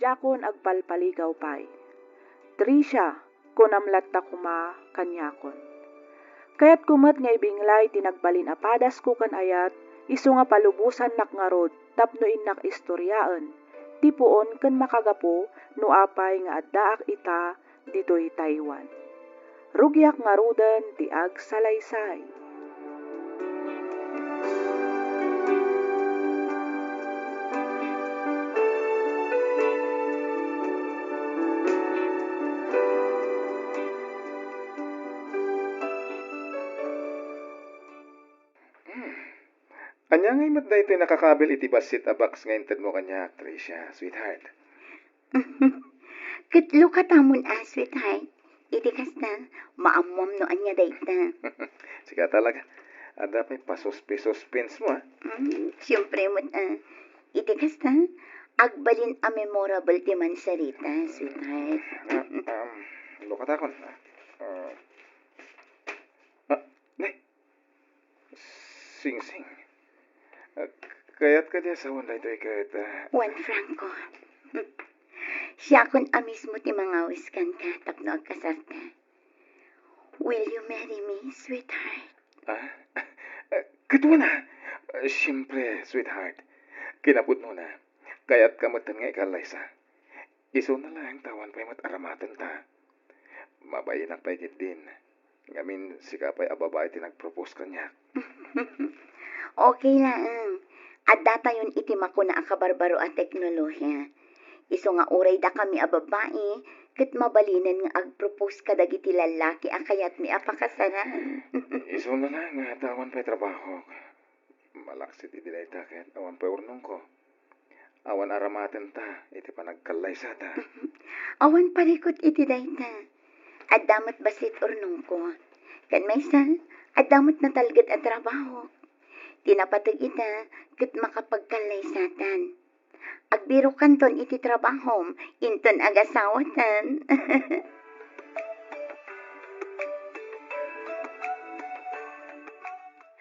adjakon agpalpaligaw pay. Tricia, kunamlat ta kuma kanyakon. Kaya't kumat nga ibinglay tinagbalin apadas ko kan ayat, isu nga palubusan nak ngarod, tapno inak istoryaan. Tipuon kan makagapo, no apay nga addaak ita dito'y Taiwan. Rugyak ngarudan ti ag salaysay. Anya ngay mat da ito'y nakakabil iti basit abaks nga inted mo kanya, Tricia, sweetheart. Kitlo ka tamon sweetheart. Iti kasta, maamwam no anya dayta. Sika talaga. Ada pa'y pasuspi-suspens mo, Siyempre mo iti kasta, agbalin a memorable ti mansarita, sweetheart. Lukat akon. Sing-sing. Kaya't ka diya sa wanda ito'y kahit... Juan Franco. Siya kun mismo ti mangawis kan ka, tapno agkasarta. Will you marry me, sweetheart? Katwa na. Siyempre, sweetheart. Kinaput mo na. Kaya't kamatan nga ikalaysa. Iso na lang tawan pa'y mataramatan ta. Mabayinak pa'y din. Ngamin, sika pa'y ababay tinag-propose kanya. Okay lang. At data yun itimako na akabarbaro at teknolohiya. Iso nga uray da kami a babae, kat mabalinan nga ag-propose ka dagiti lalaki akayat mi apakasaran. Iso na lang nga tawan pa'y trabaho. Malaksit itilay ta kahit awan pa'y urnong ko. Awan aramatan ta, iti pa nagkalaysa ta. Awan parikot iti dayta. At damat basit urnong ko. Kan may sa, at damat na talgad at trabaho. Tinapatag ita, kat makapagkalaysatan. Agbiro kanton iti trabaho, inton agasawatan.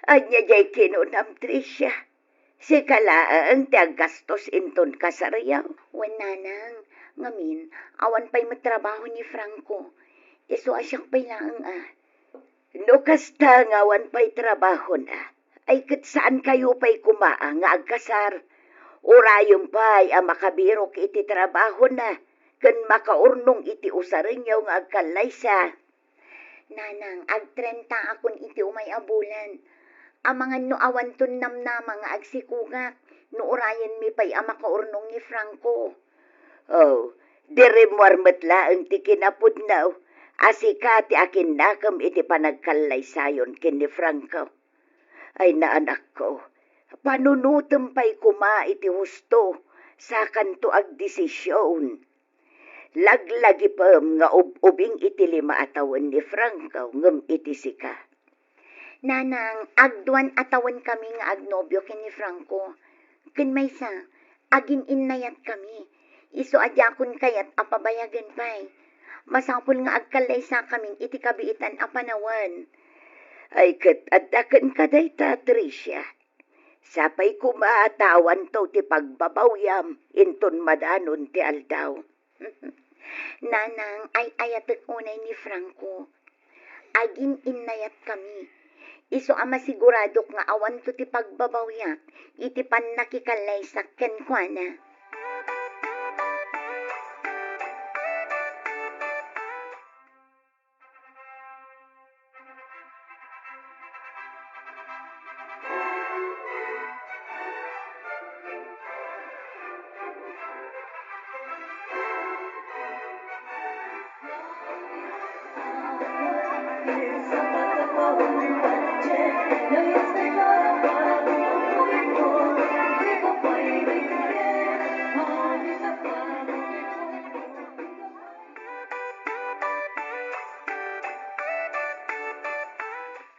Anya jay kinunam, Tricia. Si kalaang ti aggastos inton kasarayaw. Wananang, ngamin, awan pa'y matrabaho ni Franco. Iso asyak pa'y laang No kasta nga awan pa'y trabaho na. Ay kat saan kayo pa'y kumaa nga agkasar. Urayon pa'y makabiro iti trabaho na. Kan makaurnong iti usarinyaw nga agkalaysa. Nanang, agtrenta akon iti umay abulan. Amangan no awan tun namnama nga agsikugak. No urayan mi pa'y makaurnong ni Franco. Oh, dirimwarmat laang ti kinapudnaw. Asika ti akin nakam iti panagkalaysayon kin ni Franco. Ay naanak ko, panunutem pa'y kuma iti husto, sa kanto ag desisyon. Laglagi pam nga ubing iti 5 atawan ni Franco, ngem iti sika. Nanang, agduan atawan kami nga agnobyo kin ni Franco. Kin maysa, agin innayat kami. Iso adyakon kayat apabayagan pa'y. Masapul nga agkalaysa kaming iti kabiitan apanawan. Ay kat adakan ka dayta, Tricia. Sapay kumaatawan to ti pagbabawyam, inton madanon ti aldaw. Nanang, ay ayatek unay ni Franco. Agin innayat kami. Iso masiguradok nga awan to ti pagbabawyak, iti pan nakikalaysak kenkwana.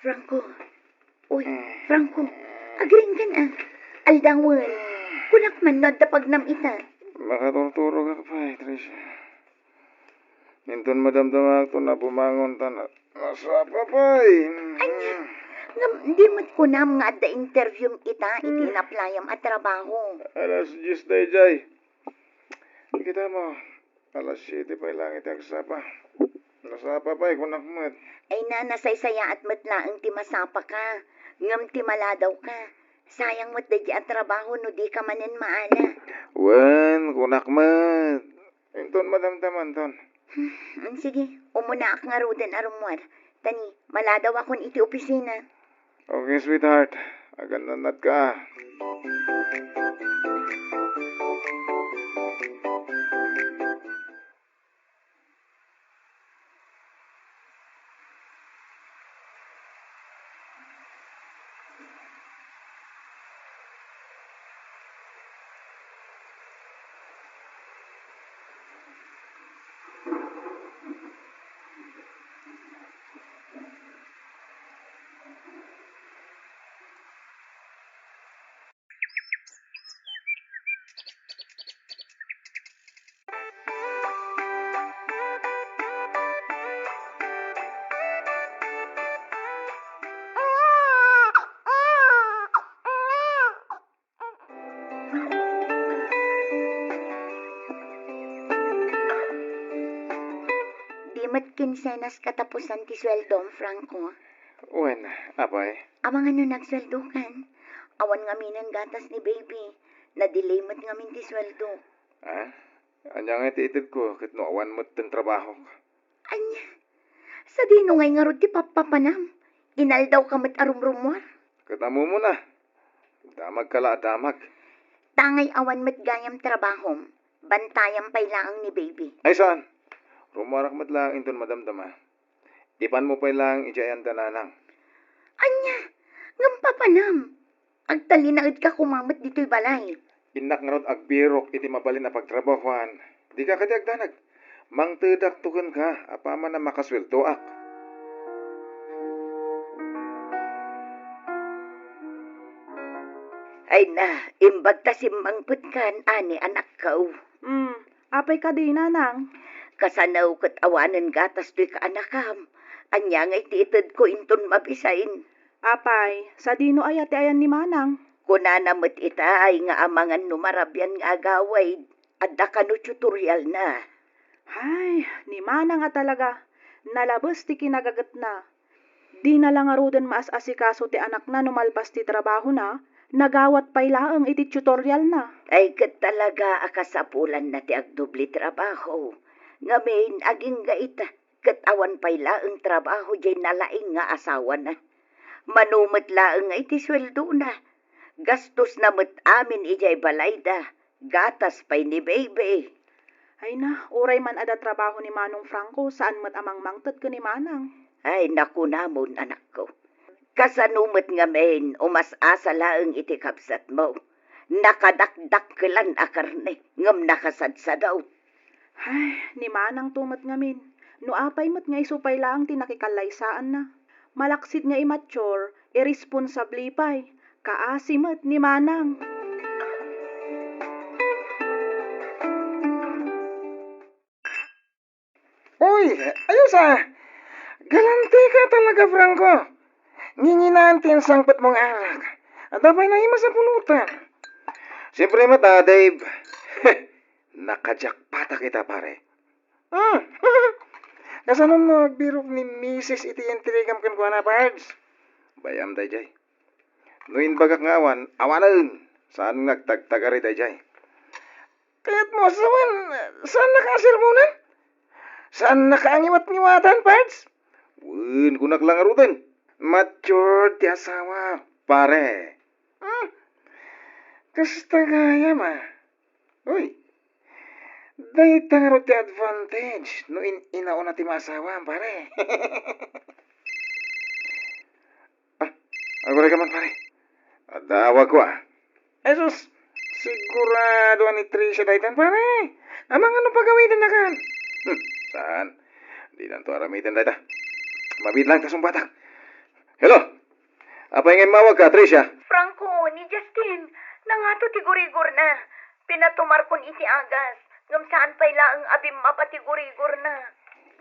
Franco. Uy, Franco. Agring ka na. Aldangon. Kunak man no tapagnam ita. Makaturturo ka pa, Tricia. Minton madamdamag to na pumangon ta na. Masapa pa Anya. Di mo't kunam nga da interview ita, iti naplayam at trabaho. Alas 10 day, Jay. kita mo. Alas 7 pa lang itagsapa. Nasapa pa kunakmat. Ay na, nasaysaya at matlaang ti masapa ka. Ngam ti maladaw ka. Sayang mo't da at trabaho no di ka manen maala. Wen, kunakmat. Inton madamdaman ton. Sige, umuna ak nga rudan arumwar. Tani, maladaw akon iti opisina. Okay, sweetheart. Agan nanad ka. Di mat kinsenas katapusan ti sweldom, Franco. Wen, apay. Amang ano nagsweldo kan? Awan nga minan gatas ni baby. Na-delay mat nga min ti sweldo. Ha? Anya nga itiitid ko, kit awan mo't ten trabaho. Anya, sa dino ngay nga ro ti papapanam. Inaldaw ka mat arumrumwar. Katamu mo na. Damag kala damag. Tangay awan mat gayam trabahom. Bantayam pay laang ni baby. Ay saan? Rumarak mat lang inton madamdama. Ipan mo pa lang ijayan tananang. Anya, ngam papanam. Agtalinaid ka kumamat dito'y balay. Inak nga rod agbirok iti mabalin na pagtrabahuan. Di ka kadiagdanag. Mang tedak tukon ka, apaman na makasweldo ak. Ay na, imbag ta simbangput kan, ani anak kau. Apay ka di, nanang. Kasanaw kat awanan gatas do'y ka anakam. Anya ngay tiitid ko inton mabisain. Apay, sa dino ay ati ayan ni manang. Kuna namit ita ay nga amangan numarabyan nga agaway. Adda ka no tutorial na. Hay, ni manang nga talaga. Nalabas ti kinagagat na. Di na lang arudan maas-asikaso ti anak na numalpas ti trabaho na. Nagawat pay laang iti tutorial na. Ay kat talaga akasapulan na ti agdubli trabaho. Ngamin aging gaita. Kat awan pay laang trabaho jay nalaing nga asawa na. Manumit laang nga iti sweldo na. Gastos na met amin ijay balayda. Gatas pay ni baby. Ay na, uray man ada trabaho ni Manong Franco, saan mat amang mangtad ka ni Manang. Ay naku namon anak ko. Kasanumit nga men, umas-asa laang iti kapsat mo. Nakadakdak kelan akarne, ngam nakasadsadaw. Ay, ni Manang tumat ngamin. No apay mat nga isupay laang tinakikalaysaan na. Malaksid nga immature, irresponsabli pay. Kaasimat ni Manang. Uy, ayos ah. Galante ka talaga, Franco. Nginginaan ang sangpat mong anak. At dapat na ima sa pulutan. Siyempre mata, Dave. Nakajakpata kita, pare. Kasanong nagbirok ni Mrs. iti intrigam kan kuha na, Pards? Bayam, Dayjay. Nuin bagak ngawan, awanan. Saan nagtagtagari, Dayjay? Kaya't mo, saan nakasirmunan? Saan nakaangiwat-ngiwatan, Pards? Wun, kunak lang arutan. Mature ti asawa, pare. Kasta gaya ma. Uy, day tangaro ti advantage no inauna ti masawa, pare. Agora ka man, pare. Adawag ko Jesus, sigurado ni Trisha daytan, pare. Amang ano pagawitan na kan? Saan? Di na to aramitan dayta. Mabid lang kasong batak. Hello? Apa ingin mawag ka, Trisha? Franco, ni Justin, nangato tigurigor na. Pinatumar kon iti agas. Ngam saan pay laang abim mapatigurigor na.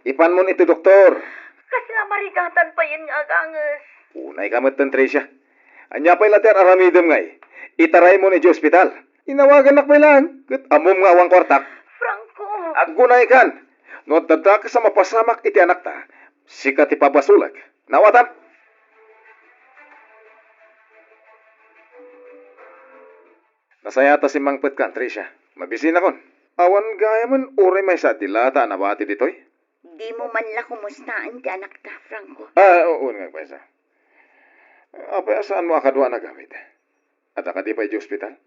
Ipan mo ito, doktor. Kasla marigatan pa yun nga agangas. Unay kamat tan, Trisha. Anya pa'y later aramidem ngay. Itaray mo ni di hospital. Inawagan na pa'y lang. Kat amom nga awang kwartak. Franco, Agunay kan. No dadak sa mapasamak iti anak ta. Sikat ipabasulag. Nawatan. Nasayata si Mang Pet kan, Tricia. Mabisina kon. Awan gaya man uray may sa dilata na bati ditoy. Di mo man la kumustaan ti anak ta, Franco. Oo nga pesa. Apa saan mo akadwa na gamit? At akadi pa di ospital?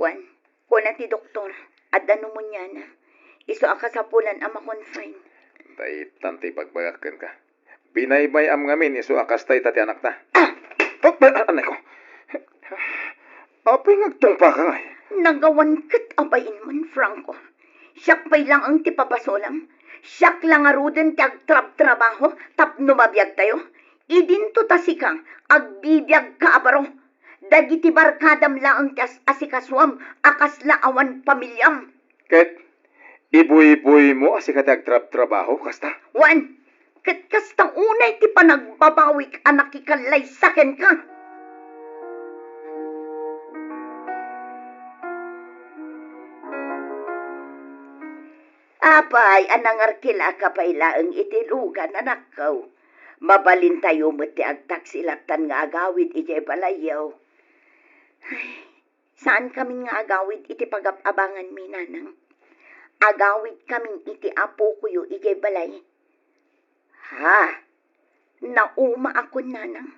Juan, kuna ti doktor, at ano mo niya na, iso akasapulan ama confine. Tay tanti pagbagakan ka. Binaybay am ngamin iso akastay tati anak ta. Anay ko. Apay ngagtungpa ka ngay. Nagawan kat abayin man, Franco. Siyak pa'y lang ang tipabasolam. Siyak lang aruden ti agtrab-trabaho, tapno mabiyag tayo. Idinto tasikang, agbibiyag ka abaro. Dagiti barkadam laang ti asikaswam, akasla awan pamilyam. Ket, ibuy-buy mo asikati agtrab-trabaho, kasta? Wan, kat kastang unay ti panagbabawik anak ikalay saken ka. Apay, anangarkila ka pa'y laang itilugan, anak ko. Mabalin tayo mo ti agtaksilatan nga agawid iti balayaw. Ay, saan kaming nga agawid iti pagapabangan mi, nanang? Agawid kaming iti apo kuyo iti balay. Ha? Nauma ako, nanang.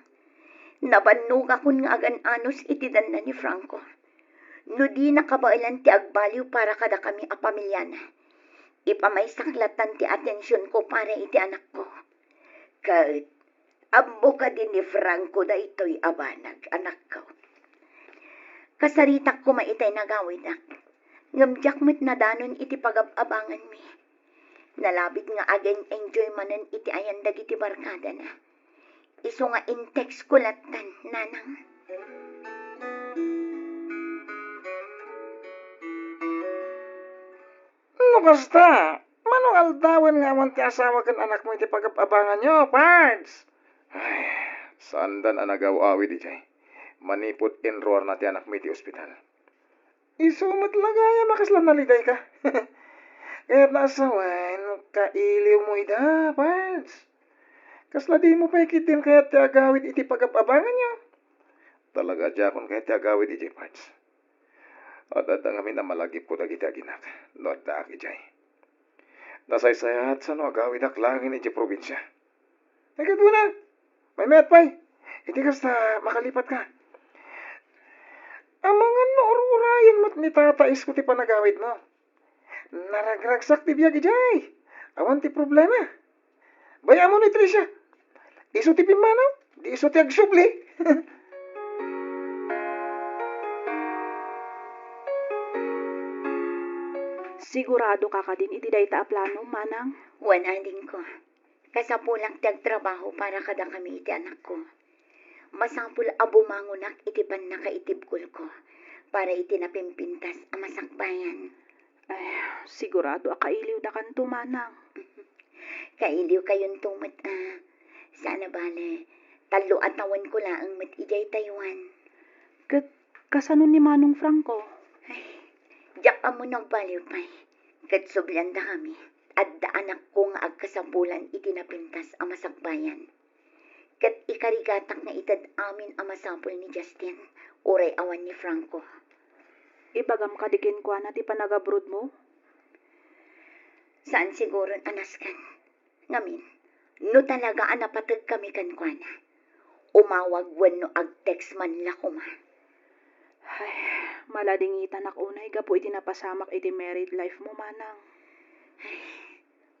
Nabannog akon nga agan-anos iti danna ni Franco. No di nakabailan ti agbaliw para kada kami a pamilyana. Ipamay saklatan ti atensyon ko para iti anak ko. Kahit, ambo ka din ni Franco da ito'y abanag, anak ko. Kasaritak ko maitay nagawid ak. Ngamjak mo't nadanon iti pagababangan mi. Nalabit nga agen enjoy manen iti ayan dagiti barkada na. Iso nga in-text ko latan, nanang. No basta, manong aldawan nga man ti asawa kan anak mo iti pagapabangan nyo, Pards. Ay, sandan anagaw-awi di jay. Manipod enroar na ti anak mo iti ospital. Isumat lagaya makaslan naliday ka. Kaya nasawan, kailiw mo ida, Pards. Kasla di mo pa ikitin kaya ti agawid iti pagapabangan nyo. Talaga dyan kaya ti agawid iti Pards. At amin na malagip ko dagiti aginak. Lord da aki jay. Nasaysayat sa no agawid aklangin iti probinsya. Agad mo na. May met pa'y. Iti kasta makalipat ka. Amangan no ururayan mo't ni tatais ko ti panagawid mo. Naragragsak ti biyagi jay. Awan ti problema. Baya mo ni Tricia. Iso ti pimanaw. Di iso ti agsubli. Sigurado ka ka din iti dayta a plano, manang? Wanading ko. Kasapulang tagtrabaho para kada kami iti anak ko. Masapul abumangunak iti pan nakaitibkol ko para iti napimpintas ang masakbayan. Ay, sigurado akailiw da kanto, manang. Kailiw kayon tumat sana bale, talo at tawan ko laang mat ijay Taiwan. Kasano ni Manong Franco? Ay, diyak amo nagbaliw pa'y. Kat sublan da kami. At da anak ko nga agkasampulan iti napintas ang masakbayan. Kat ikarigatak na itad amin ang masampul ni Justin. Uray awan ni Franco. Ibagam kadikin kwa na ti panagabrod mo? Saan siguro anaskan? Ngamin, no talaga anapatag kami kan kwa na. Umawag wano ag-text man la kuma. Ay, maladingitan ak unay gapo iti napasamak iti married life mo, manang. Ay,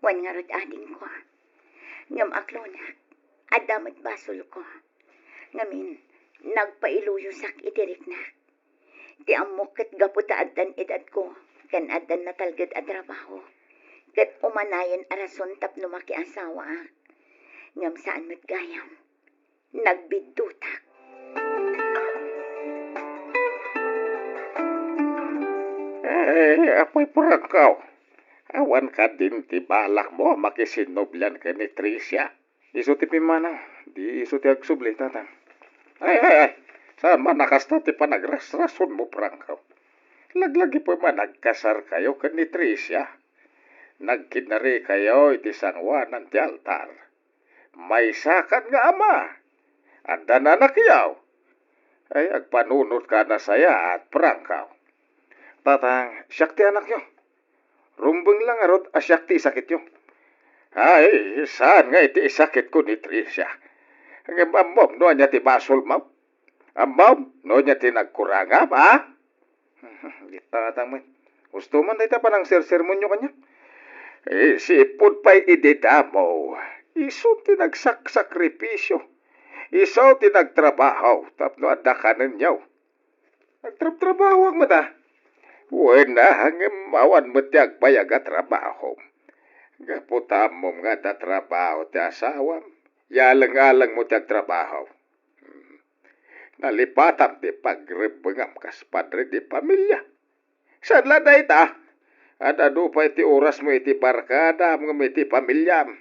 wan nga rod ading ko. Ngam aklo na, adamat basol ko. Ngamin, nagpailuyosak itirik na. Ti amok kat gapo ta addan edad ko, kan addan na talgad at trabaho. Kat umanayan arason tapno makiasawa ak. Ngam saan mat gayam, nagbidutak. Apoy purakaw. Awan ka din ti balak mo makisinoblan ka ni Tricia. Iso ti pimana, di iso ti agsubli tatang. Ay. Saan man nakasta ti panagrasrason mo, prangkaw. Laglagi po man nagkasar kayo ka ni Tricia. Nagkinari kayo iti San Juan ti altar. May sakan nga ama. Anda na nakiyaw. Ay agpanunot ka na saya at prangkaw. Tatang, siyak ti anak nyo. Rumbeng lang arot asyak ti sakit nyo. Ay, saan nga iti sakit ko ni Tricia? Ang amom, no niya ti basol maw. Amom, no niya ti nagkurangam, ha? Tatang man, gusto man na ita pa ng sermonyo kanya. Sipod pa'y ididamo. Iso ti nagsakripisyo. Iso ti nagtrabaho. Tapno adda ka ninyo. Nagtrabaho ang mata. Wena ang awan mo ti agbayag at trabaho. Gaputam mo nga da trabaho ti asawam. Yalang-alang mo ti agtrabaho. Nalipatam ti pagribengam kas padre di pamilya. Saan la da ita? Ada pa iti oras mo iti barkada mo iti pamilyam.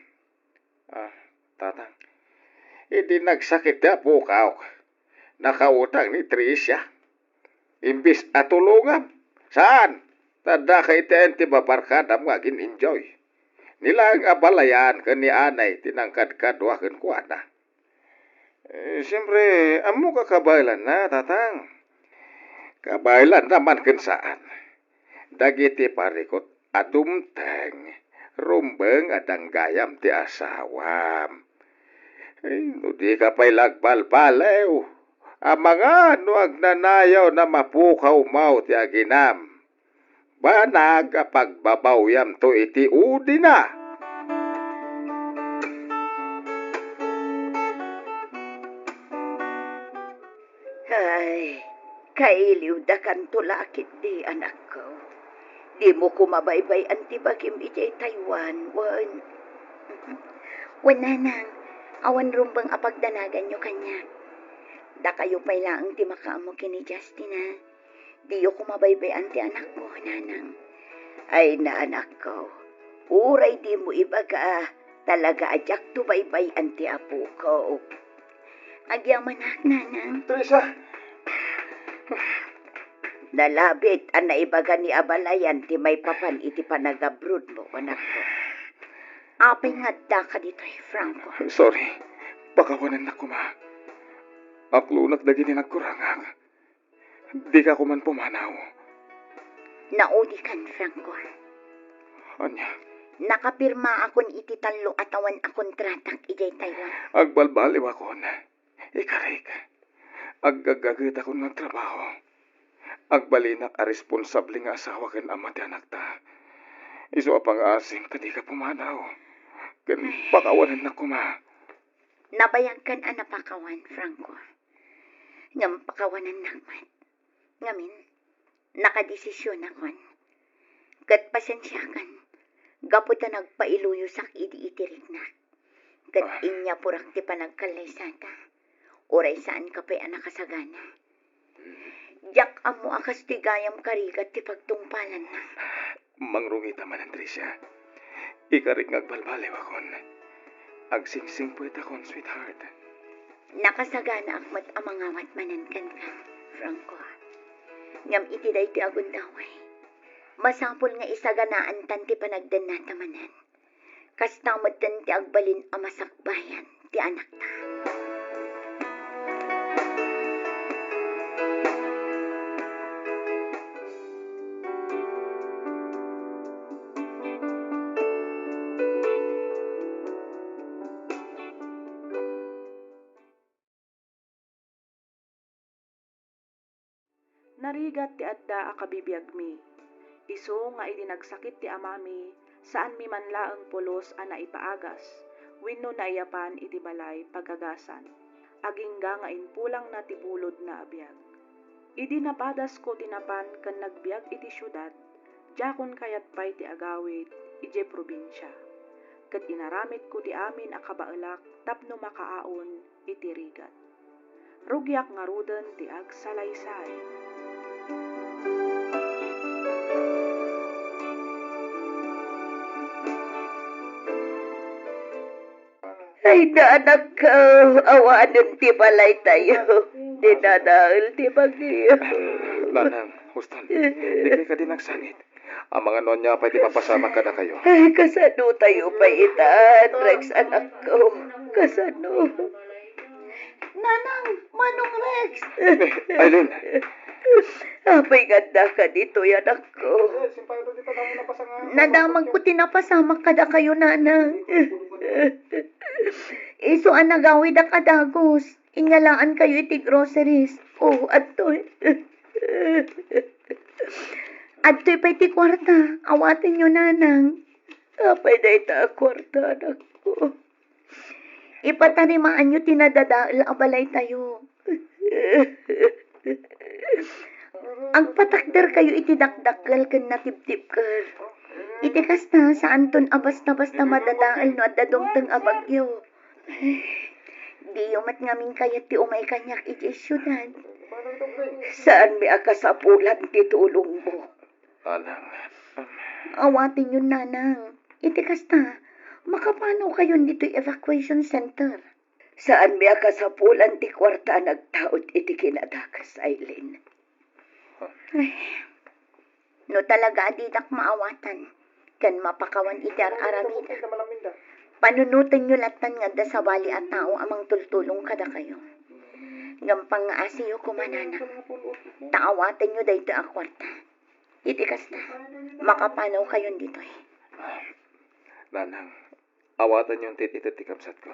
Tatang, iti nagsakit na po kao. Nakautang ni Tricia. Imbis atulungam. Saan? Tanda ka iti enti babarkada mo agin enjoy. Nilang abalayan ka ni anay tinangkad-kadwakan ko na. Siyempre, amo ka kabaylan na, tatang. Kabaylan naman kan saan. Dagiti parikot adumteng. Rumbeng adang gayam ti asawam. No di ka pa'y lagbalbalew. Mga no agnanayaw na mapukaw mau ti aginam. Banag pagbabawyam to iti udi na. Ay, kailiw da kanto lakit di anak ko. Di mo kumabaybay antibagim ijay Taiwan, wan. Wan nanang, awan rumbang apagdanagan nyo kanya. Da kayo pa'y laang ti makaamo kini Justina. Di yo kumabaybay anti anak mo, nanang. Ay na anak ko, uray di mo ibaga, talaga ajak to baybay anti apo ko. Agyaman nanang. Teresa! Nalabit ang naibaga ni abalayan ti may papan iti panagabrod mo, anak ko. Apay nga da ka dito, Franco. Sorry, pakawanan na kuma. Aklunak dagini nagkurangag. Di ka kuman pumanaw. Naudi kan, Franco. Anya? Nakapirma akon iti talo atawan akon tratak ijay Taiwan. Agbalbaliw akon. Ikarik. Aggagagat akon ng trabaho. Agbalinak a responsable nga asawa ken ama ti anak ta. Isu apang asim kadi ka pumanaw. Ken pakawanan na kuma. Nabayag kan anapakawan, Franco. Ngam pakawanan naman. Ngamin, nakadesisyon akon. Kat pasensyakan. Gaputa nagpailuyusak iti-itirik na. Kat inya purak ti panagkalaysata. Oray saan ka pa'y anakasagana. Jak amo akas ti gayam karigat ti pagtungpalan na. Mangrungita man ang Tricia. Ikarik ngagbalbaliw akon. Agsingsing puwet akon, sweetheart. Nakasagana akmat amangawat manan kan ka, Franco. Ngam iti day ti agundaway. Masapol nga isaganaan tan ti panagdan natamanan. Kastamad tan ti agbalin amasakbayan ti anak ta. Narigat ti adda a kabibiyag mi. Isu nga idinagsakit ti amami, saan mi manlaeng pulos a naipaagas, wenno naiyapan iti balay pagagasan. Agingga nga inpulang na ti bulod na abiyag. Idi napadas ko tinapan ken nagbiag iti syudad, jakon kayat pay ti agawid ije probinsya. Ket inaramid ko ti amin a kabaelak tapno makaaon iti rigat. Rugyak nga ruden ti agsalaysay. Ay na anak ko, awanan ti balay tayo. Dinadaal ti bagyo. Lanang, huston. Di ka din nagsangit. Ang mga nonya pa'y di mapasama ka na kayo. Ay, kasano tayo pa itan, Rex, anak ko. Kasano? Nanang, Manong Rex. Aileen. Apay ganda ka dito, anak ko. Nadamang ko tinapasama ka na kayo, nanang. Iso ang nagawid ang kadagos. Inyalaan kayo iti groceries. Oh, atoy. Atoy pa iti kwarta. Awatin nyo, nanang. Apay na ita kwarta, anak ko. Ipatarimaan nyo tinadadaal abalay tayo. Ang patakder kayo iti dakdakkel ken natibtibker. Iti kasta saan ton abas-tabas na madadaal no at dadongteng abagyo. Di yumat ngamin kayat ti umay kanyak iti syudad. Saan mi akasapulan ti tulong mo? Anang. Awatin yun, nanang. Iti kasta, makapano kayo dito evacuation center? Saan mi akasapulan ti kwarta nagtaot iti kinadakas, Aileen? Ay, no talaga adidak maawatan, kan mapakawan iti aramida. Panunutan nyo latan nga da sa bali at tao amang tultulong kada kayo. Ngampang nga asiyo kumanana. Taawatan nyo dahito a kwarta. Itikas na. Makapanaw kayo dito eh. Nanang, awatan yung titi kapsat ko.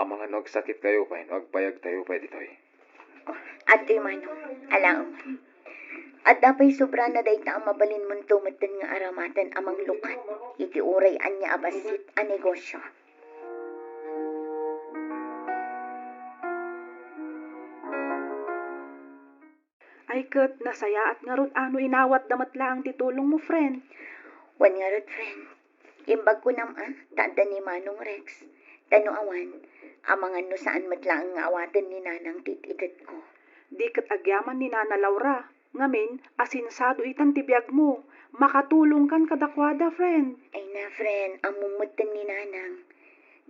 Ang mga nagsakit kayo pa, nagpayag tayo pa dito eh. At yung manong, alaong. At dapay sobra na dahita ang mabalin mong tumatan nga aramatan amang lukat. Iti uray anya abasit a negosyo. Ay kat, nasaya at nga ron ano inawat damat lang titulong mo, friend. Wan nga rod, friend. Imbag ko tada ni Manong Rex. Tano awan, amangan no saan matlaang nga awatin ni nanang titidet ko. Di kat agyaman ni Nana Laura. Ngamin, asinsado itan tibiyag mo. Makatulong kan kadakwada, friend. Ay na, friend, ang mumutan ni nanang.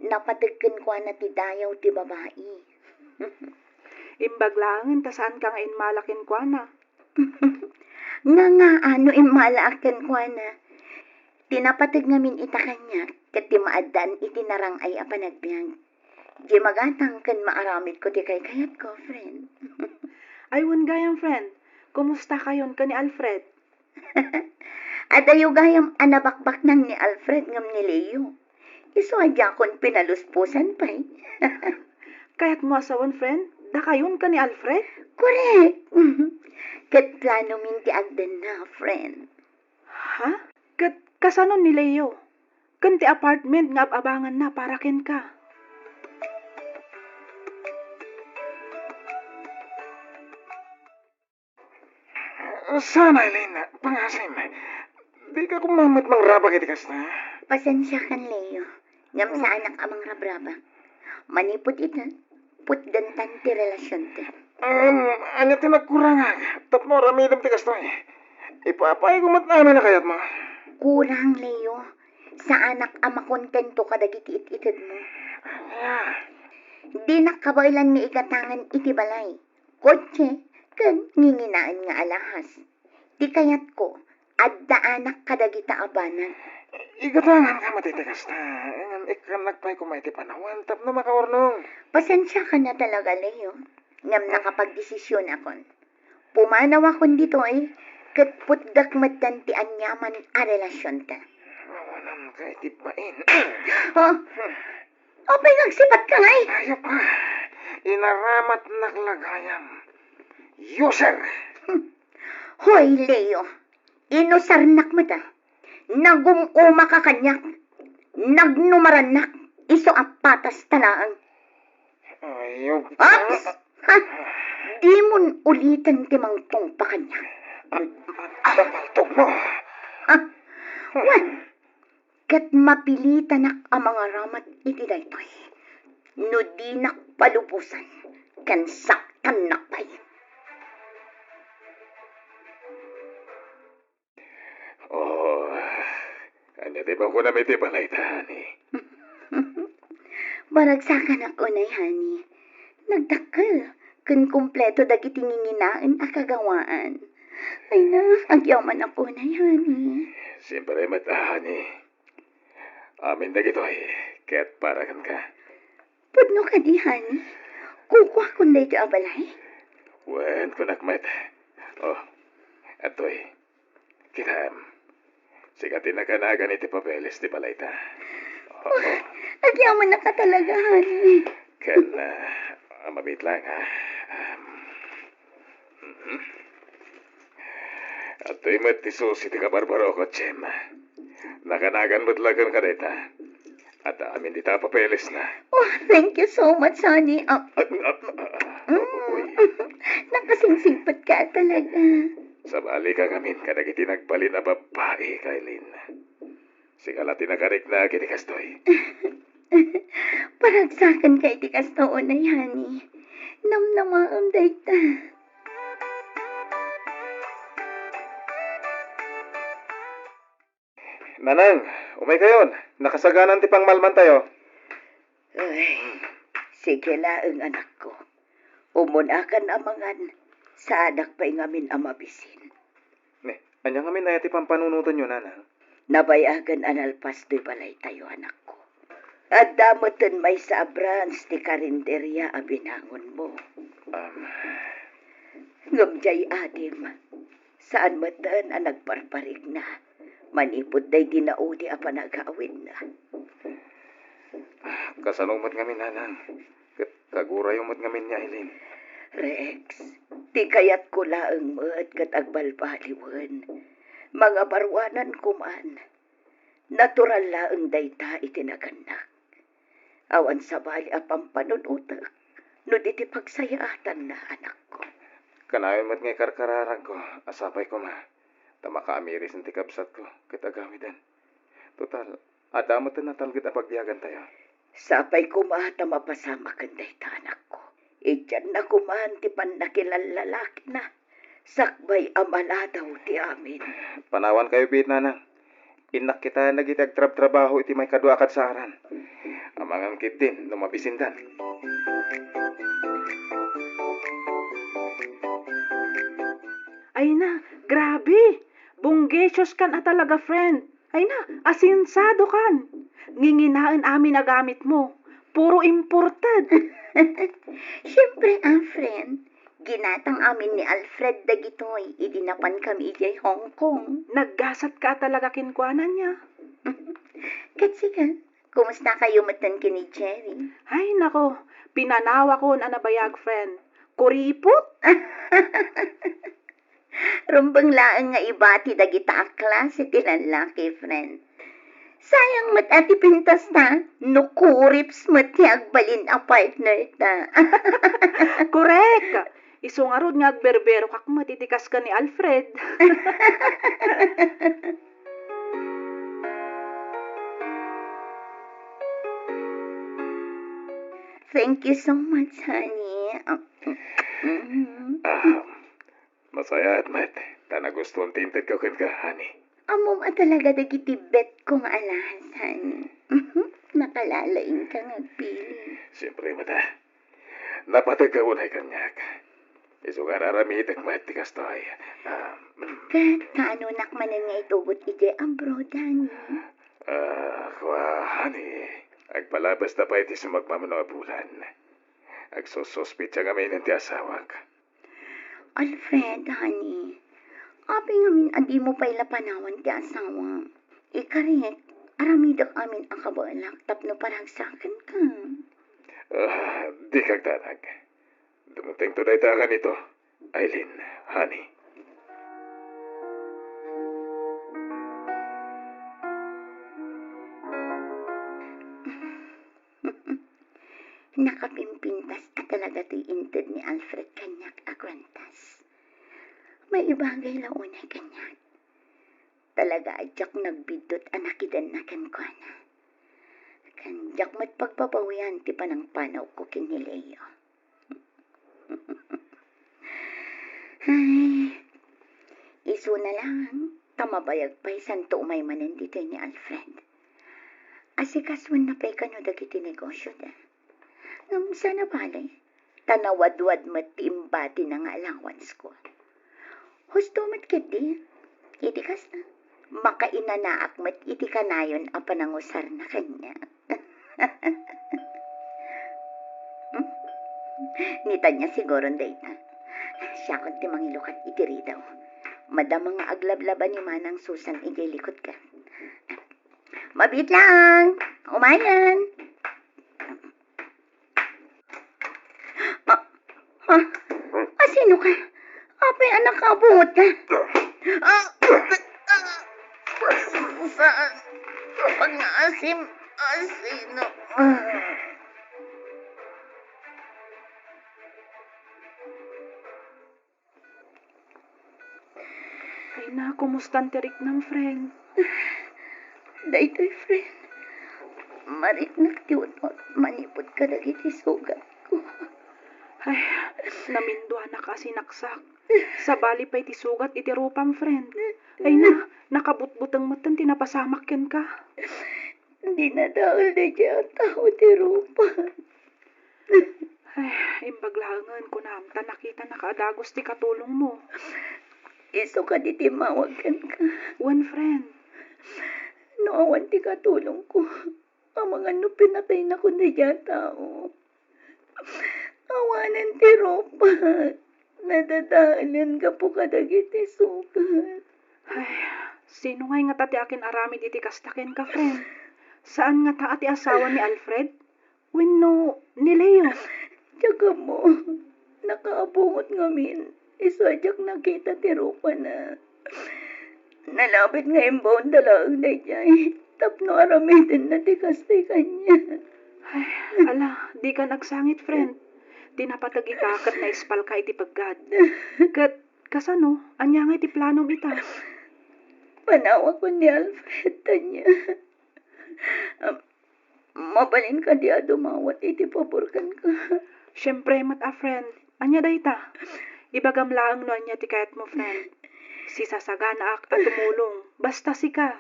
Napatagkan ko na ti dayaw ti babae. Imbag langin, tasaan ka nga inmalakin kwa na. Nga ano imalakan ko na. Tinapatag ngamin ita kanya, kat ti maaddan itinarang ay apanagbiang. Di magatang kan maaramid ko ti kay kayat ko, friend. Aywan gayam, friend. Kumusta kayon ka ni Alfred? At ayo gayam anabakbak nang ni Alfred ngam ni Leo. Iso adya kon pinaluspusan pa eh. Kaya't mo asawan, friend? Da kayon ka ni Alfred? Correct. Kat plano minti agdan na, friend. Ha? Kat kasanon ni Leo? Kanti apartment nga abangan na para ken ka. Sana, Aileen, pangasim. Di ka kumamit mang rabag itikas na. Pasensya kan, Leo. Ngam sa anak amang rabraba. Manipod ita. Putdantan ti relasyon ti. Anya tinagkurangan. Tapno ramidam tikas na eh. Ipapay kumat namin na kayat mo. Kurang, Leo. Sa anak ama kontento ka dagiti it-itid mo. Di nakabailan ni ikatangan iti balay. Kotse, kan nginginaan nga alahas. Di kayat ko, adda anak kadagita abanan. Igatangan ka matitikas na. Ikan nagpay kumaiti panawan. Tapno makawarnong. Pasensya ka na talaga, Leo. Ngam nakapagdesisyon akon. Pumanaw akon dito eh. Katputdak matanti anyaman a relasyon ta. Mawanan ka itipain. Oh, opay nagsipat ka nga eh. Ayaw pa. Inaramat naglagayam. User! Hoy, Leo. Inusarnak mo ta. Nagumuma ka kanyak. Nagnumaranak. Iso apatas talaang. Ayaw pa. Ops! Ha? Di mon ulitan timang tong pa kanyak. Baltog mo. Ha? Wan. Kat mapilitan nak ang mga ramat iti daytoy. No di nak palubusan. Kan saktan nakpay. Oh, anya di ba ko na may tibalay tani? Baragsakan ako na, honey. Nagdakkel. Kun kumpleto dagiti nginginaan akagawaan. Ay na, agyaman ako na yan eh. Siyempre honey. Amin na gito'y, kaya't paragan ka. Pudno ka di, honey. Kukuha ko na ito abalay. Wen ko nakmet. Oh, ato'y, kinam. Sigatin na ka na ganiti papeles di balayta. Oh, Agyaman na ka talaga, honey. kan, mabit lang ha. Ato'y matisusi ti kabarbaro ko, Chem. Nakanagan mo't lagan ka dita. At amin dita papeles na. Oh, thank you so much, honey. Uy, Nakasingsingpat ka talaga. sabali ka kamin kadagiti nagbalin na babae, Kailin. Sigala tinagarik na kiti kastoy. Paragsakan kay ti kastoon na, honey. Namnamaam dayta. Nanang, umay kayon. Nakasaganan ti pangmalman tayo. Ay, sige laeng anak ko. Umunakan amangan sa anak pa'y ngamin amabisin. Ne, anyang amin na ti pampanunutan yun, Nanang. Nabayagan analpas do'y balay tayo, anak ko. At damotan may sa abrans ti karinderya a binangon mo. Ngamjay adim, saan matan ang nagparparig na. Manipod day dinaudi a panagawin na. Kasalungot ngamin, Nanang. Kaguray umot ngamin niya, Eileen. Rex, ti kayat ko laeng mat kat agbalbaliwan. Mga barwanan kuman. Natural laeng dayta itinaganak. Awan sa bali a pampanunutak. No iti pagsayatan na anak ko. Kanayon mo't ngay karkararan ko. Asapay ko, ma. Tama ka amiris ng tikapsat ko. Kitagamidan. Total, adamatan na talgit a pagbiyagan tayo. Sapay ko mahata mapasama kanday ta anak ko. Iyan na kuman ti panakilalalaki na. Sakbay amala daw ti amin. Panawan kayo, Pete, Nanang. Inak kita nagitag trabaho iti may kadua kat saaran. Amangan kitin, lumabisindan. Ay na, grabe. Bunggesyos kan talaga, friend. Ay na, asinsado kan. Nginginaan amin na gamit mo. Puro imported. Siyempre, friend. Ginatang amin ni Alfred dagitoy. Idinapan kami ijay Hong Kong. Naggasat ka talaga kinkwanan niya. Katsiga, kumusta kayo matan kini Jerry? Ay nako, pinanawa ko na nabayag, friend. Kuripot? Rumbang laan nga ibati dagita akla si tilalaki, friend. Sayang mat ati pintas ta, no kurips mat ti agbalin a partner ta. Correct! Isungarod nga agberbero kak matitikas ka ni Alfred. Thank you so much, honey. Masaya at mat. Tanagustuhan tinted ka kan ka, honey. Amom talaga dagiti bet kong alahas, honey. Nakalalaing ka ngagpili. Siyempre, mata. Napatag ka unay kanyak. Isugar aramid ang mat tikas to'y. Kat, kaano nakmanan nga itubot ije ang brodan. Honey. Agpalabas na pa iti sumagmamano bulan. Agsosospit siya kami ng ti asawak. Alfred, honey. Abi ngamin adi mo pa'y lapanawan ti asawa. Ikaret, aramidak amin ang kabalak tapno paragsakan ka. Di kag tanag. Dumunting to na itakan ito. Eileen, honey. Nakapimpintas at talaga to'y inted ni Alfred kanyak agwantas. May ibagay launay kanyak. Talaga adyak nagbidot anakidan na kankwana. Kanyak mat pagpapawian ti panang panaw ko kinileo. Ay, iso na lang. Tamabayag pa'y santo umay manan dito ni Alfred. Asikaswan na pa'y kano dagiti negosyo da. Sana balay, tanawadwad matimbati na nga allowance ko. Husto mat kiti. Iti kas na. Makainanaak mat iti kanayon a panangusar na kanya. Nita niya siguro dayta. Siya kon ti mangilukat iti ridaw. Madamang nga aglablaban ni Manang Susan iti likod ka. Mabit lang! Umayan! Sino ka? Apay anak ka, bungot ka. Saan? Pag-asim, sino? Ay na, kumusta ang tirik ng friend? Daytoy, friend. Marit nagtiunot, manipod ka dagiti sugat ko. Ay, namindwa na kasi naksak. Sa bali pa iti sugat iti rupam, friend. Ay na, nakabutbutang matan tinapasamak yan ka. Hindi na dahil na dyan tao ti rupa. Ay, imbaglangan ko na amta nakita nakaadagos ti katulong mo. Iso ka di timawagan ka. One friend. Noawan ti katulong ko. Ang mga pinatay na ko na dyan tao. Awanan ti rupa. Nadadaanan ka po kadagiti sugat. Ay, sino nga tati akin aramid iti kastaken ka, friend? Saan nga ta ati asawa ni Alfred? Wenno, ni Leo? Tsaka mo, nakaabungot ngamin. Isadyak nakita ti rupa na. Nalapit nga imbawang dalaang na dyan. Tapno aramidin na ti kastay kanya. Ay, ala, di ka nagsangit, friend. Di napatag itakat na ispal ka iti paggad. Kasano, anya nga iti planom ita. Panawa ko ni Alfred, tanya. Mabalin ka di dumawat iti paborkan ka. Siyempre, friend. Anya da ita. Ibagam laang no anya ti kayat mo, friend. Si sasagana ak at tumulong. Basta si ka.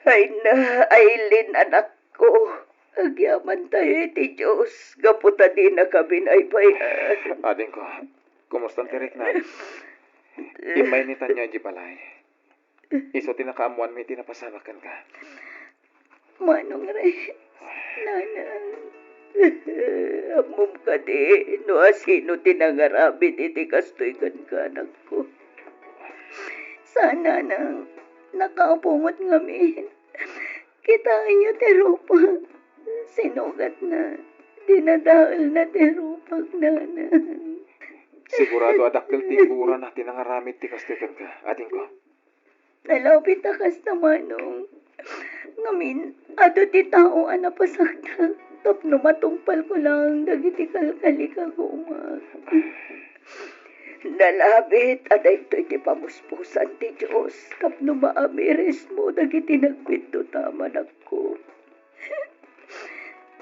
Ay na, Aileen, anak ko. Agyaman tayo iti Diyos. Gaputa di na kami na ibayan. Ading ko, kumusta ang tirik na? Imay ni Tanya di balay. Iso tinakaamuan may tinapasamakan ka. Manong re, nanang. Amom ka di, no asino tinangarabit iti kastoy kan ka, anak ko. Sana nang nakapungot ngamin. Kitain niyo ti rupa. Sinugat na. Dinadahal na ti rupag nanang. Sigurado adakkel ti kura na tinangaramid ti kastikan ka. Ading ko. Nalapit akas na manong. Ngamin, ado ti tao anapasakta. Tapno matungpal ko lang dagiti kalkali ka gumag. Nalabit, aday ito'y ti pamuspusan ti Diyos. Tapno maamiris mo, dagiti nagpinto taman ako.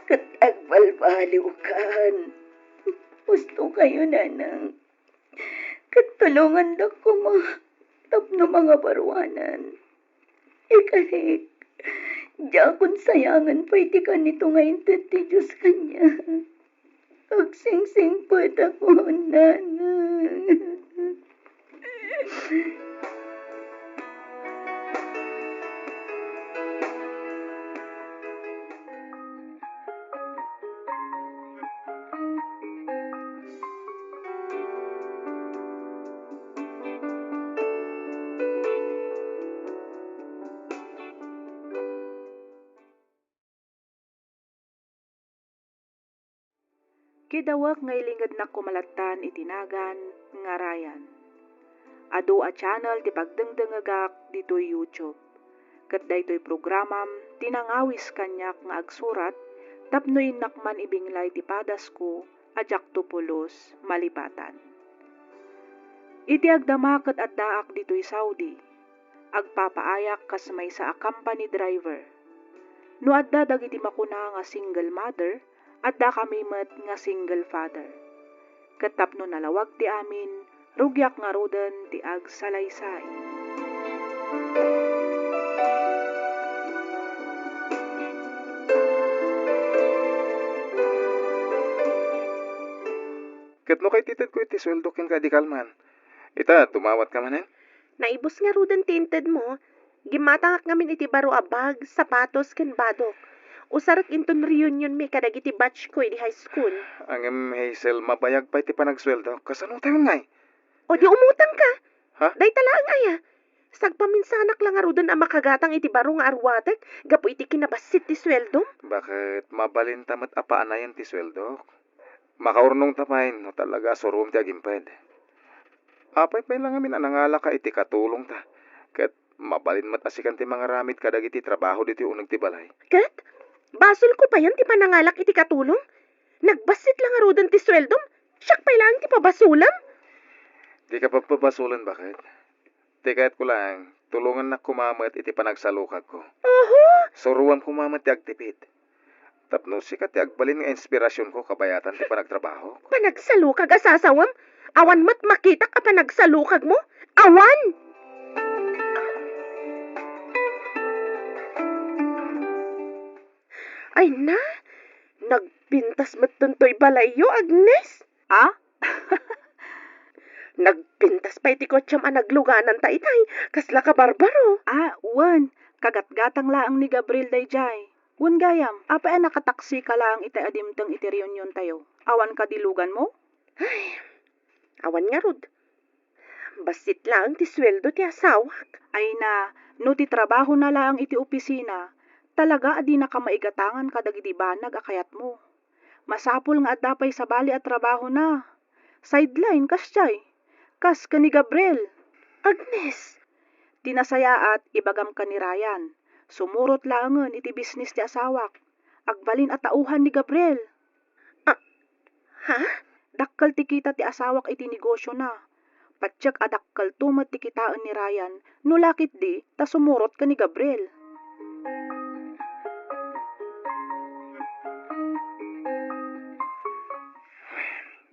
Kat agbalbaliw kan. Gusto kayo, nanang. Kat tulungan na ko tapno mga barwanan. Ikarik, diya kung sayangan pa iti ka nito ngayon ti Diyos kanya. Agsingsing po ako, nanang. Kidawak nga ilingad na kumalatan itinagan nga Ryan. Ado a channel ti pagdengdengagak dito YouTube. Kat daytoy programam tinangawis kanyak nga agsurat tapno innakman ibinglay ti padas ko ajak tupulos malipatan. Iti agdamaket at daak ditoy Saudi. Agpapaayak kas may sa a company driver. No adda dagiti makuna nga single mother at da kami met nga single father. Katapno nalawag ti amin, rugyak nga roden ti agsalaysay. Kat no kay titid ko iti sweldo ken ka di kalman. Ita, tumawat ka manen? Naibos nga rudan tinted mo. Gimatangak ngamin iti baro a bag, sapatos, ken badok. Usarak inton reunion mi kadag iti batch ko di high school. Ang Hazel, mabayag pa iti panagsweldo. Kasano tayo ngay? O di umutang ka. Ha? Day talaan aya. Sagpaminsanak lang nga rudan a makagatang iti baro nga arwatek, gapo iti kinabasit ti sweldo. Bakit mabalin tamat apaan na yan ti sweldo? Makaurnong tapain, no talaga surum ti agimped. Apay pa lang amin anangala ka iti katulong ta. Kat mabalin mat asikan ti mga ramit kadag iti trabaho diti unag ti balay. Kat, basol ko pa yan ti panangalak iti katulong. Nagbasit lang nga rudan ti sweldo. Siyak pa lang ti pabasulam. Di ka pagpapasulan bakit? Di kahit ko lang, tulungan na kumamat iti panagsalukag ko. Oho, Suruan kumamat ti agtipid. Tapno sikat ti agbalin nga inspirasyon ko kabayatan ti panagtrabaho. panagsalukag asasawam. Awan mat makita ka panagsalukag mo. Awan! Ay na, nagpintas mat tuntoy balayo, Agnes. Ah? Nagpintas pa iti kotsam a nagluganan ta itay, kasla ka barbaro. Wan. Kagatgatang laang ni Gabriel dayjay. Wan gayam, apa nakataksi ka lang iti adimteng iti reunion tayo. Awan ka dilugan mo? Awan nga rod. Basit lang ti sweldo ti asawak. Ay na, no ti trabaho na lang iti opisina, talaga adi na ka maigatangan kadag iti banag akayat mo. Masapul nga at dapay sa bali at trabaho na. Sideline, kasyay. Kas ka ni Gabriel. Agnes, Tinasaya at ibagam ka ni Ryan. Sumurot langan iti business ti asawak. Agbalin at tauhan ni Gabriel. ha? Dakkal ti kita ti asawak iti negosyo na. Patsyak adakkal tumat ti kitaan ni Ryan. No lakit di, ta sumurot ka ni Gabriel.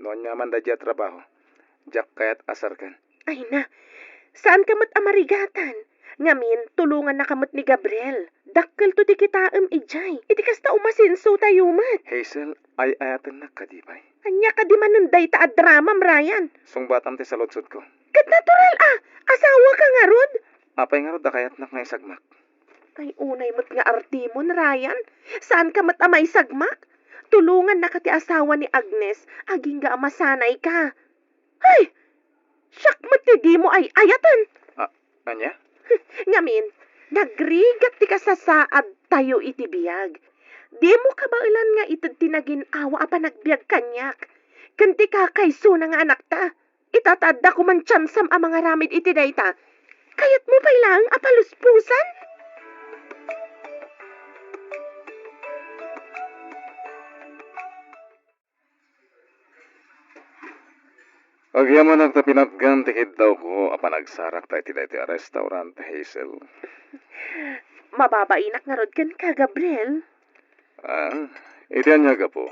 Noon nyaman da dya trabaho. Jak kayat asar kan. Ay na, saan kamot amarigatan? Ngamin, tulungan na kamot ni Gabriel. Dakkel to ti kitaam ijay. Iti kasta umasinso tayo mat. Hazel, ay ayatan na kadibay. Anya ka di manunday ta at drama, Ryan. Sungbatam ti saludsod ko. Kat natural asawa ka nga rod. Apay nga ro da kayat nak nga isagmak. Ay unay mo't nga artimon, Ryan. Saan ka mat amay sagmak? Tulungan na ka ti asawa ni Agnes. Aging ga amasanay ka. Ay! Siyak mat ti di mo ay ayatan. Anya? Ngamin, nagrigat ti kasasaad tayo iti biyag. Di mo kabailan nga itad tinagin awa apa nagbiag kanyak. Kanti kakayso na nga anak ta. Itatadda ko man tsansam ang mga ramid iti dayta. Kayat mo pa ilang apaluspusan? Agyaman ang tapinatgan tikid daw ko apa nagsarak tayo ti daytoy a restaurant, Hazel. Mababainak nga rod kan ka, Gabriel. Iti anya ka po.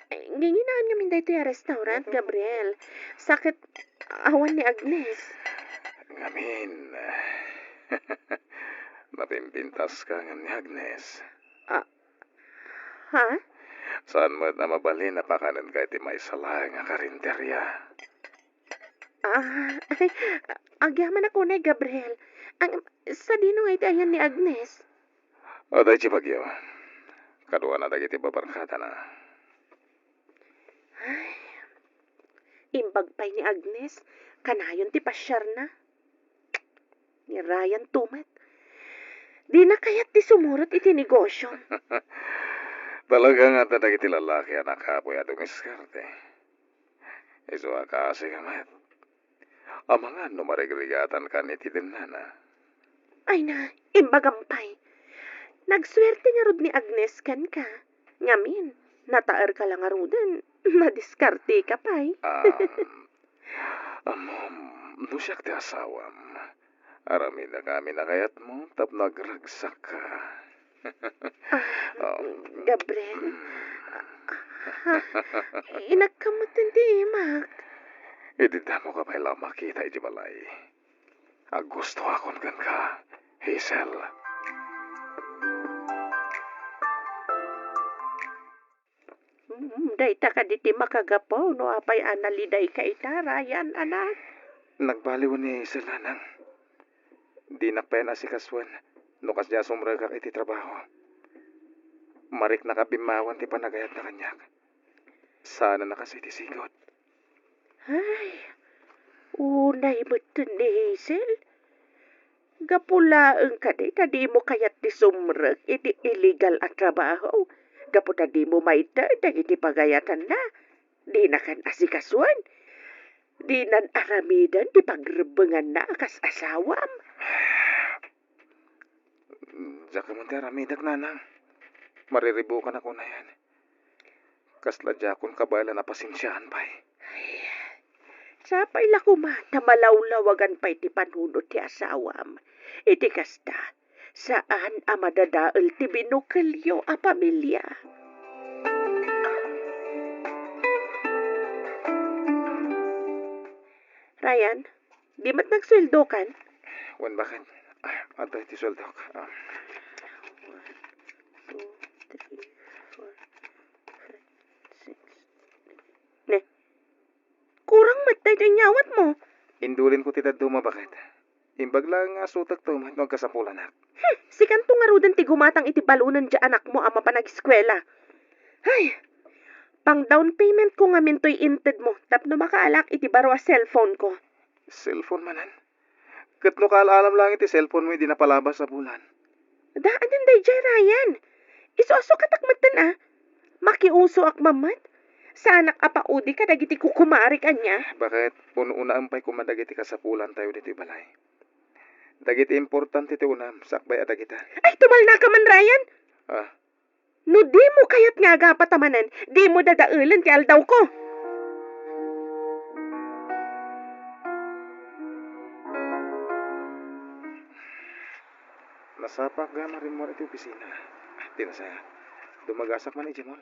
Ginginaan ngamin dito yung restaurant, Gabriel. Sakit awan ni Agnes. Ngamin. Napimpintas ka nga ni Agnes. Ha? Saan mo na mabalin na pakanan ka iti may sala nga karinterya. Ay, agyaman ako na, Gabriel. Sa dino nga iti ayan ni Agnes. O dahi si Bagyo. Kadua na dagiti babarkada na. Imbagpay ni Agnes, kanayon ti pasyar na. Ni Ryan tumat. Di na kayat ti sumurot iti negosyo. Talaga nga ta dagiti lalaki anak kapoy at umiskarte. Iso kasi kamat. Amangan no marigligatan ka ni titinana. Ay na, imbagampay. Nagswerte nga rod ni Agnes kan ka. Ngamin, nataer ka lang nga rodan. Nadiskarte ka pa'y. No siyak ti asawam. Arami na kami na kayat mo, tap nagragsak ka. Gabriel, inagkamutin ti imak. Idida mo ka pa lang makita iti balay. Gusto akon kan ka, Hazel. Dayta ka diti makagapaw no apay analiday ka itarayan anak. Nagbaliw ni Selanang. Di na pa yan asikaswan. Nukas niya sumragak iti trabaho. Marik nakabimawan ti panagayat na kanyak. Sana nakasiti sigot. Ay, unay mo ni Hazel. Gapulaan ka di mo kayat di sumrag iti illegal at trabaho. Gaputa di mo maita iti pagayatan na. Di na kan asikaswan. Di nan aramidan di pagrebengan na akas asawam. Diya ka man ti aramidak nanang. Mariribukan ako na yan. Kasla diya akong kabala na pasensyahan pa'y. Sapay la kumata malawlawagan pa iti panunod ti asawam. Iti kasta, saan amadadaal ti binukelyo a pamilya. Ryan, di mat nagsweldo kan? Wan bakit? Ato iti sweldo ka. 1, 2, 3, 4, 5, 6. Ne, kurang matay ito nyawat mo. Indulin ko ti daduma bakit? Imbag lang nga sutak to, magkasapulan na. Si kanto nga rudan ti gumatang iti balunan dya anak mo ama pa nag-eskwela. Ay, pang down payment ko nga mintoy inted mo, tapno makaalak iti baro a cellphone ko. Cellphone manan? Kat no kaalam lang iti cellphone mo, hindi napalabas sa bulan. Daan din day jay Ryan. Iso-aso katakmatan ah. Makiuso ak mamat. Sa anak apaudi ka dagiti kukumari kanya. Bakit? Una ampay kumadagiti kasapulan tayo dito balay. Dagiti importante ti unam, sakbay adagita. Ay, tumal na ka man Ryan. Ah, No di mo kayat nga agapatamanan, di mo dadaulan ti aldaw ko. nasapak gama rin mo iti opisina. Tinasaya. Dumagasak man iti mall.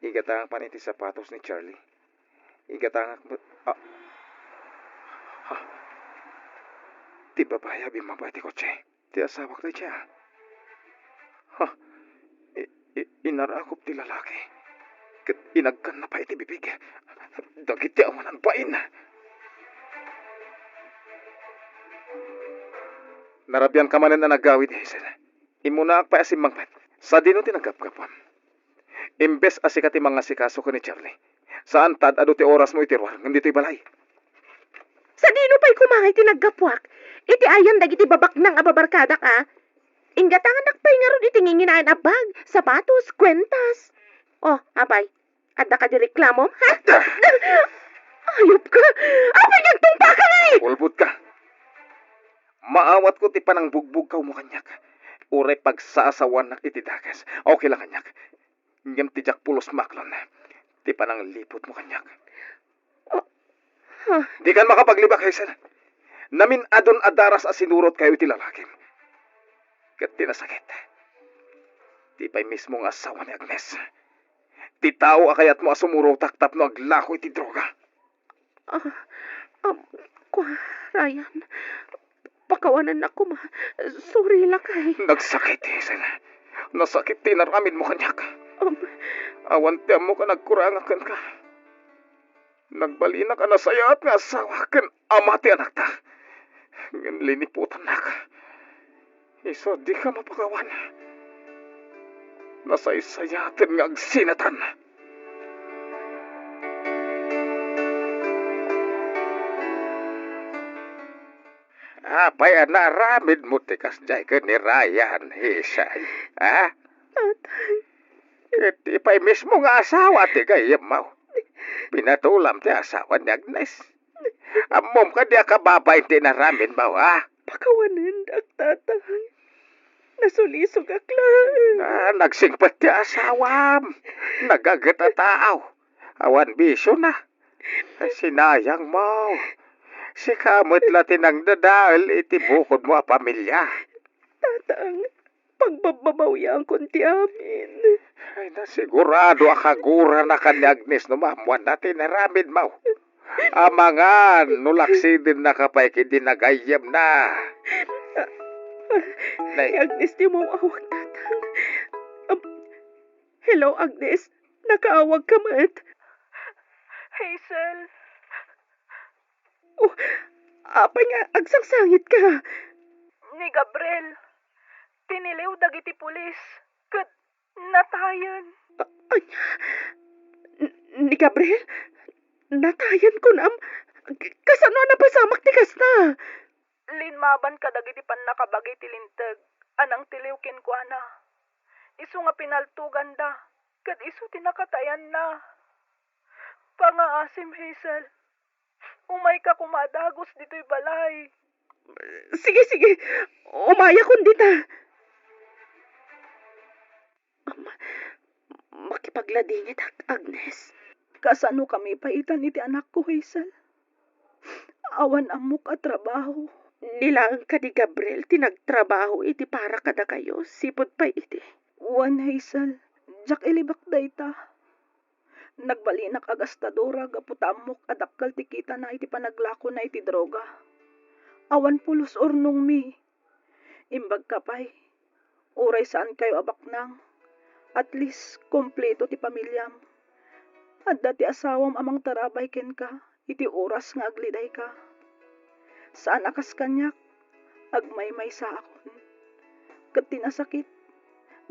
Igatang pan iti sapatos ni Charlie. Igatangak ti babaya bimabati kotse. Ti asawak na siya. Inarakop ti lalaki. Kat inagkan na pa iti bibig. Dagit ti awanan pain. Narabyan ka manan na nagawid, Hazel. Imunaak pa asim mangpet. Sa dino tinagapgapam. Imbes asikati mga sikaso ko ni Charlie. Saan tad ado ti oras mo itirwar, hindi ti balay. Sa dino pa'y kumangay tinaggapwak, iti ayan dagiti babak ng ababarkada ka. Ingatangan nakpay nga ron iti nginginayan a bag, sapatos, kwentas. Oh, apay, adda ka di reklamo, ha? Ayop ka! Apay nagtumpa ka nga eh! Ulbut ka. Maawat ko ti panang bugbog ka mo kanyak. Uray pagsasawan nak iti dagas. Okay lang kanyak. Ngem ti jak pulos maklon. Ti panang lipot mo kanyak. Di kan makapaglibak, Hazel. Namin adon adaras a sinurot kayo iti lalakim. Kat tinasakit. Ti pa'y mismo nga asawa ni Agnes. Ti tao akayat mo asumuro taktap no aglako iti droga. Ryan, pakawanan ako ma. Sorry lang kay. Nagsakit, Hazel. Nasakit ti naramin mo kanyak. Awan ti mo ka nagkurangakan ka. Nagbalina ka na sayat nga asawa ken ama ti anak ta. Ngem liniputan na ka. Iso di ka mapakawan. Nasaysayatin nga agsinatan. Apay na ramid mo tikas jay ka ni Ryan, Hazel. Ha? Tatay. Ket ipay mismo nga asawa ti gayem mo. Pinatulam ti asawa ni Agnes. Amom ka di akababay ti naramin mo, ha? Pakawanan dak tatay. Nasulisog aklan. Nagsingpat ti asawam. Nagagat na tao. Awan bisyo na. Sinayang mo. Si kamot latin ang dadal iti bukod mo a pamilya. Tatang, pagbabawiyang kunti amin. Ay nasigurado akagura na ka ni Agnes no mamuan natin naramid mo. Amangan, nulaksi din nakapay kidi nagayam na. Ay, Agnes, di mo awag tatang. Hello, Agnes. Nakaawag ka mat. Hazel, Oh, apay nga, agsangsangit ka. ni Gabriel, tiniliw dagiti pulis, ket natayan. Ay, ni Gabriel, natayan ko nam. Kasano na pasamak tikas na. Linmaban ka dagiti pan nakabagi tilintag, anang tiliwkin ko ana. Isu nga pinaltugan da, ket isu tinakatayan na. Pangaasim, Hazel. Umay ka kumadagos dito'y balay. Sige, sige. Umaya kundi ta. Makipagladingit Agnes. Kasano kami paitan iti anak ko, Hazel? Awan amok at trabaho. Nilang ka ni Gabriel tinagtrabaho iti para kada kayo. Sipod pa iti. Wan, Hazel. Jak ilibak dayta. Nagbalinak agastadora gaputamok adakkal tikita na iti panaglako na iti droga. Awan pulos ornong mi. Imbag kapay. Uray saan kayo abaknang. At least, kompleto ti pamilyam. At dati asawam amang tarabay ken ka. Iti oras nga agliday ka. Saan akas kanyak? Agmaymay sa akon. Kat tinasakit.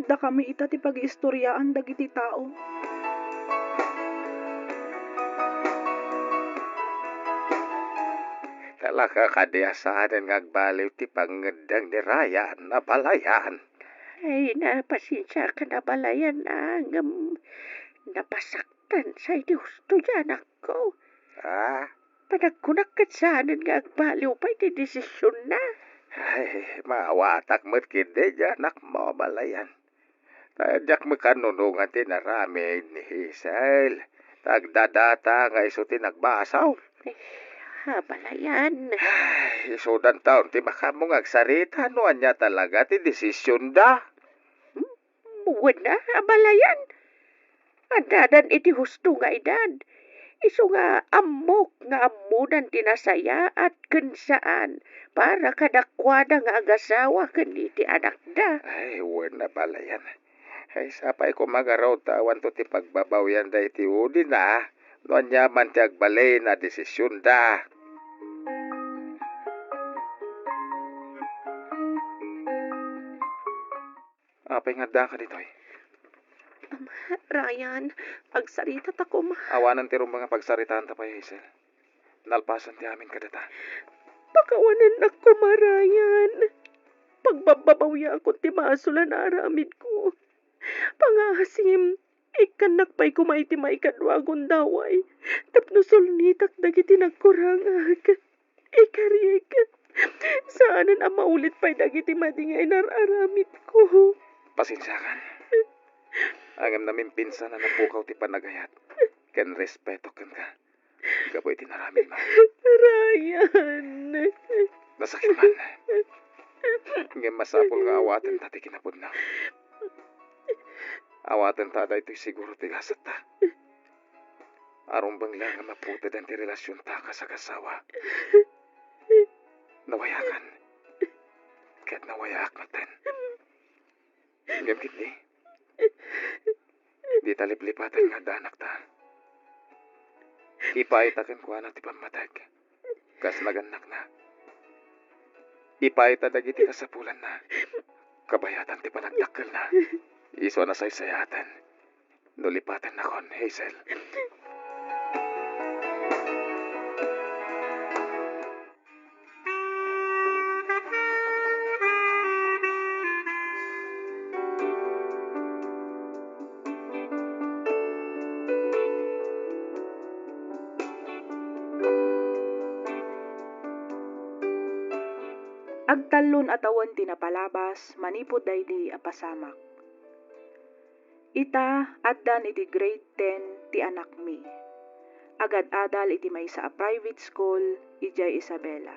Da kami ita ti pag-iistoryaan dagiti tao. Talaka kadyasanan nga agbaliw ti pangedang ni Raya na balayan. Ay, napasensya ka na balayan na. Napasaktan sa iti husto dyan ako. Ah, Panagkunak kat saanan nga agbaliw pa iti desisyon na. ay, mawatak mo't kindi anak mo balayan. Tadyak mo kanunungan ti narami ni Hazel. Tagdadata nga iso ti nagbasaw. Balayan. Ay, isudan taon ti makamong agsarita no anya talaga ti desisyon da. Buwan na, balayan. Adadan iti husto nga edad. Isu nga amok nga amudan tinasaya at kensaan para kadakwada nga agasawa ken iti anak da. Ay, wala pala yan. Ay, sapay ko magaraw tawan to ti pagbabawyan da iti udi na. No nyaman ti agbalay na desisyon da. Apay nga da ka ditoy. Ryan, agsarita ta ko ma. Awanan ti rum mga pagsaritaan ta pa, Hazel. Nalpasan ti amin kadata. Pakawanan na ko ma, Ryan. Pagbababawya ako ti masulan na aramid ko. Pangasim, ikanak pa'y kumay ti maikadwagon daway. Tapno sulnitak dagiti nagkurangag. Ikarik. Saanan ang maulit pa'y dagiti madingay nararamid ko. Pasensyakan. Angam namin pinsan na napukaw ti panagayat. Ken respeto ken ka. Gaboy ti naramid ma. Ryan. Nasakit man. Ngem masapol nga awatan ta ti kinapod na. Awatan ta da ito'y siguro ti lasat ta. Arong bangla nga maputa dan ti relasyon ta kasagasawa. Nawayakan. Kaya't nawayak matan. Ngem kitni. Di taliplipatan nga danak ta. Ipaitaken ko na ti pamatag. Kas naganak na. Ipaita dagiti kasapulan na. Kabayatan ti panagdakkel na. Iso na saysayatan. Nulipatan na kon, Hazel. Agtalon atawan tinapalabas, manipod daydi apasamak. Ita, addan iti grade 10 ti anak mi. Agad-adal iti maysa a private school, ijay Isabela.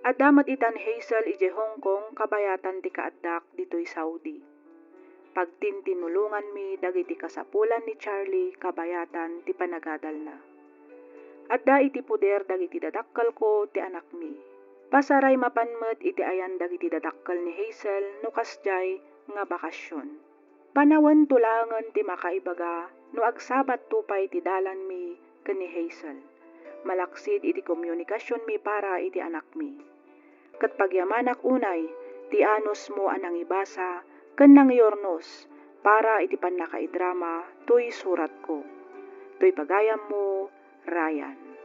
Adamat itan Hazel ijay Hong Kong, kabayatan ti kaaddak dito'y Saudi. Pagtintinulungan mi, dagiti kasapulan ni Charlie, kabayatan ti panagadal na. Adda iti puder dagiti dadakkal ko ti anak mi. Pasaray mapanmet iti ayan dagiti dadakkal ni Hazel no kasjay nga bakasyon. Panawan tulangan ti makaibaga, no agsabat tupay ti dalan mi ken ni Hazel. Malaksid iti komunikasyon mi para iti anak mi. Kat pagyamanak unay, ti anos mo anang ibasa, ken nang yornos, para iti pannakaidrama, tuy surat ko. Tuy pagayam mo, Ryan.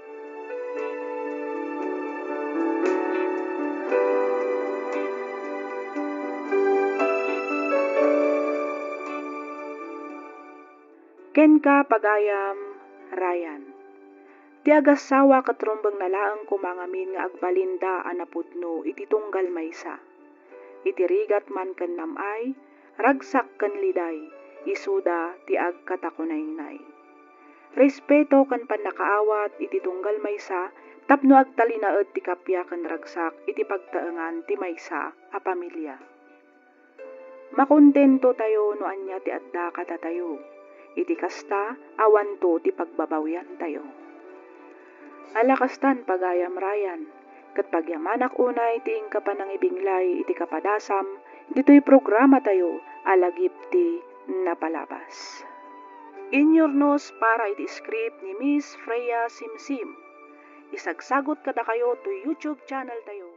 Ken ka pagayam, Ryan. Ti agasawa katrumbang nalaang kumangamin nga agbalinda anapudno iti tunggal maysa. Iti rigat man ken namay, ragsak ken liday, isuda ti agkatakunaynay. Respeto ken pannakaawat iti tunggal maysa, tapno agtalinaed ti kapya ken ragsak iti pagtaengan ti maysa a pamilya. Makontento tayo no anya ti adda katatayo. Iti kasta awan to ti pagbabawyan tayo. Alakastan pagayam Ryan, kat pagyamanak unay ti ingkapanang ibinglay iti kapadasam, dito'y programa tayo alagip ti napalabas. In your nose para iti script ni Miss Freya Simsim. Isagsagot kada kayo to YouTube channel tayo.